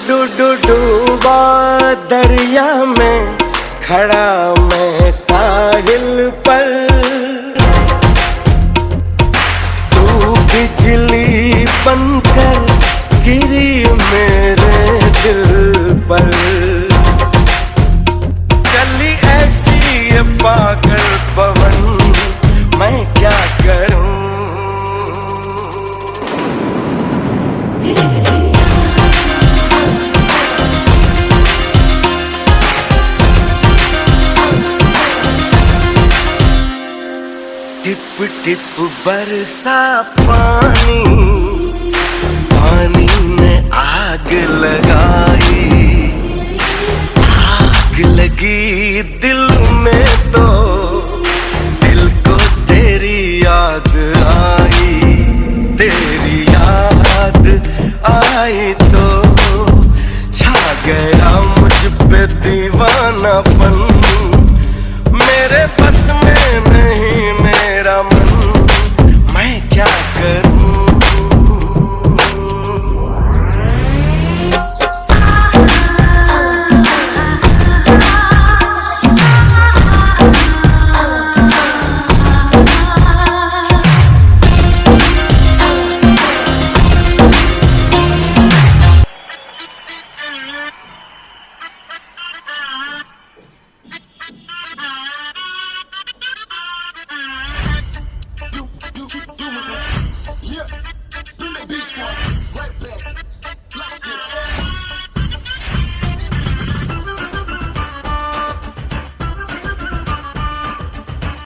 डूबा दरिया में खड़ा मैं साहिल पर, तू बिजली बनकर गिरी मेरे दिल पर। चली ऐसी ये पागल पवन, मैं क्या करूं। टिप टिप बरसा पानी, पानी ने आग लगाई। आग लगी दिल में तो दिल को तेरी याद आई। तेरी याद आई तो छा गया मुझ पे दीवानापन। मेरे बस में नहीं मेरा मन, मैं क्या करूं।